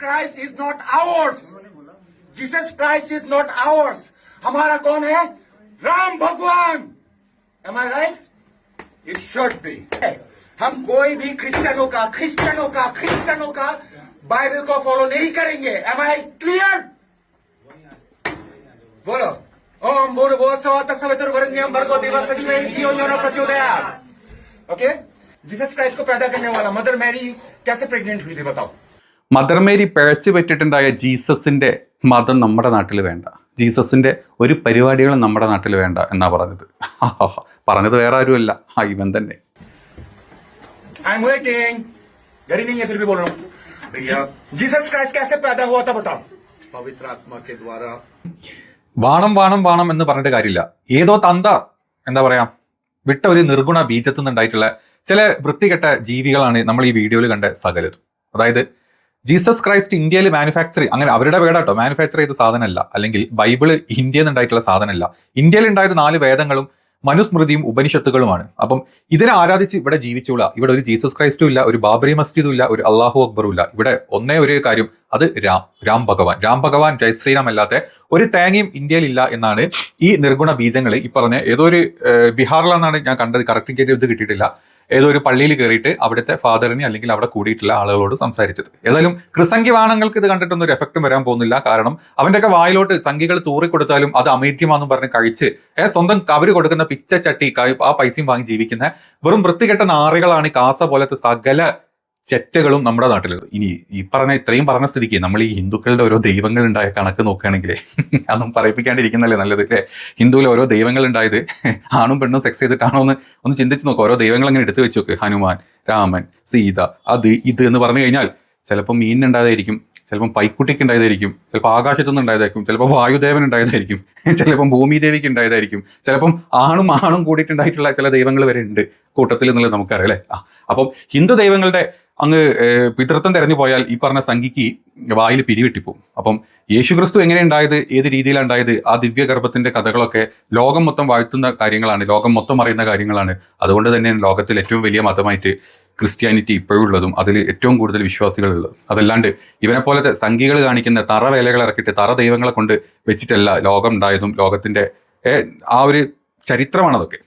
Christ is not ours. Jesus Christ is not ours. हमारा कौन है? राम भगवान. Am I right? It should be. हम कोई भी क्रिश्चियनों का बाइबल को फॉलो नहीं करेंगे. Am I clear? बोलो. ओम भूर्भुवस्सुः तत्सवितुर्वरेण्यं भर्गो देवस्य धीमहि धियो यो न प्रचोदयात्. ओके? जीसस क्राइस्ट को पैदा करने वाला मदर मैरी कैसे प्रेग्नेंट हुई थी बताओ. മദർ മേരി പിഴച്ചു പറ്റിയിട്ടുണ്ടായ ജീസസിന്റെ മതം നമ്മുടെ നാട്ടിൽ വേണ്ട, ജീസസിന്റെ ഒരു പരിപാടികളും നമ്മുടെ നാട്ടിൽ വേണ്ട എന്നാ പറഞ്ഞത്. പറഞ്ഞത് വേറെ ആരുമല്ല, ഇവൻ തന്നെ. जीसस क्राइस्ट कैसे पैदा हुआ था बताओ. पवित्र आत्मा के द्वारा. വാണം വാണം വാണം എന്ന് പറഞ്ഞിട്ട് കാര്യമില്ല. ഏതോ തന്ത എന്താ പറയാ വിട്ട ഒരു നിർഗുണ ബീജത്തു നിന്നുണ്ടായിട്ടുള്ള ചില വൃത്തികെട്ട ജീവികളാണ് നമ്മൾ ഈ വീഡിയോയിൽ കണ്ട സകലതും. അതായത് ജീസസ് ക്രൈസ്റ്റ് ഇന്ത്യയിൽ മാനുഫാക്ചർ, അങ്ങനെ അവരുടെ വേടാട്ടോ, മാനുഫാക്ചർ ചെയ്ത സാധനമല്ല, അല്ലെങ്കിൽ ബൈബിള് ഇന്ത്യയിൽ നിന്നുണ്ടായിട്ടുള്ള സാധനമല്ല. ഇന്ത്യയിൽ ഉണ്ടായത് 4 വേദങ്ങളും മനുസ്മൃതിയും ഉപനിഷത്തുകളുമാണ്. അപ്പം ഇതിനെ ആരാധിച്ച് ഇവിടെ ജീവിച്ചോളാ. ഇവിടെ ഒരു ജീസസ് ക്രൈസ്റ്റും ഇല്ല, ഒരു ബാബറി മസ്ജിദും ഇല്ല, ഒരു അള്ളാഹു അക്ബറും ഇല്ല. ഇവിടെ ഒന്നേ ഒരു കാര്യം, അത് രാം ഭഗവാൻ ജയ് ശ്രീറാം അല്ലാത്ത ഒരു തേങ്ങയും ഇന്ത്യയിൽ ഇല്ല എന്നാണ് ഈ നിർഗുണ ബീജങ്ങൾ ഈ പറഞ്ഞ ഏതോ ഒരു ബീഹാറിലാണെന്നാണ് ഞാൻ കണ്ടത്, കറക്റ്റ് ഇത് കിട്ടിയിട്ടില്ല. ഏതോ ഒരു പള്ളിയിൽ കയറിയിട്ട് അവിടുത്തെ ഫാദറിനെ അല്ലെങ്കിൽ അവിടെ കൂടിയിട്ടുള്ള ആളുകളോട് സംസാരിച്ചത്. ഏതായാലും ക്രിസംഖ്യവാണങ്ങൾക്ക് ഇത് കണ്ടിട്ടൊന്നും ഒരു എഫക്റ്റും വരാൻ പോകുന്നില്ല. കാരണം അവൻ്റെയൊക്കെ വായിലോട്ട് സംഖ്യകൾ തൂറിക്കൊടുത്താലും അത് അമേദ്യമാണെന്ന് പറഞ്ഞ് കഴിച്ച് സ്വന്തം കവര് കൊടുക്കുന്ന പിച്ചച്ചട്ടി ആ പൈസയും വാങ്ങി ജീവിക്കുന്ന വെറും വൃത്തികെട്ട നാറികളാണ് കാസ പോലത്തെ സകല ചെറ്റകളും നമ്മുടെ നാട്ടിൽ. ഇനി ഇത്രയും പറഞ്ഞ സ്ഥിതിക്ക് നമ്മൾ ഈ ഹിന്ദുക്കളുടെ ഓരോ ദൈവങ്ങൾ ഉണ്ടായ കണക്ക് നോക്കുകയാണെങ്കിലേ അതൊന്നും പറയിപ്പിക്കാണ്ടിരിക്കുന്നല്ലേ നല്ലത് അല്ലേ. ഹിന്ദുവിൽ ഓരോ ദൈവങ്ങൾ ഉണ്ടായത് ആണും പെണ്ണും സെക്സ് ചെയ്തിട്ടാണോ ഒന്ന് ചിന്തിച്ച് നോക്കുക. ഓരോ ദൈവങ്ങൾ അങ്ങനെ എടുത്തു വെച്ച് നോക്ക്. ഹനുമാൻ, രാമൻ, സീത, ഇത് എന്ന് പറഞ്ഞു കഴിഞ്ഞാൽ ചിലപ്പോൾ മീനിനുണ്ടായതായിരിക്കും, ചിലപ്പം പൈക്കുട്ടിക്ക് ഉണ്ടായതായിരിക്കും, ചിലപ്പോൾ ആകാശത്തുനിന്ന് ഉണ്ടായതായിരിക്കും, ചിലപ്പോൾ വായുദേവൻ ഉണ്ടായതായിരിക്കും, ചിലപ്പം ഭൂമിദേവിക്ക് ഉണ്ടായതായിരിക്കും, ചിലപ്പം ആണും കൂടിയിട്ടുണ്ടായിട്ടുള്ള ചില ദൈവങ്ങൾ വരെ ഉണ്ട് കൂട്ടത്തിൽ എന്നുള്ളത് നമുക്കറിയാം അല്ലേ. അപ്പം ഹിന്ദു ദൈവങ്ങളുടെ അങ്ങ് പിതൃത്വം തെരഞ്ഞു പോയാൽ ഈ പറഞ്ഞ സംഖ്യക്ക് വായിൽ പിരിവിട്ടിപ്പോവും. അപ്പം യേശുക്രിസ്തു എങ്ങനെ ഉണ്ടായത്, ഏത് രീതിയിലാണ് ഉണ്ടായത്, ആ ദിവ്യഗർഭത്തിന്റെ കഥകളൊക്കെ ലോകം മൊത്തം വാഴ്ത്തുന്ന കാര്യങ്ങളാണ്, ലോകം മൊത്തം അറിയുന്ന കാര്യങ്ങളാണ്. അതുകൊണ്ട് തന്നെ ലോകത്തിൽ ഏറ്റവും വലിയ മതമായിട്ട് ക്രിസ്ത്യാനിറ്റി ഇപ്പോഴുള്ളതും അതിൽ ഏറ്റവും കൂടുതൽ വിശ്വാസികളുള്ളത്. അതല്ലാണ്ട് ഇവനെ പോലത്തെ സംഖ്യകൾ കാണിക്കുന്ന തറ വേലകൾ ഇറക്കിയിട്ട് തറ ദൈവങ്ങളെ കൊണ്ട് വെച്ചിട്ടല്ല ലോകം ഉണ്ടായതും. ലോകത്തിന്റെ ആ ഒരു ചരിത്രമാണതൊക്കെ.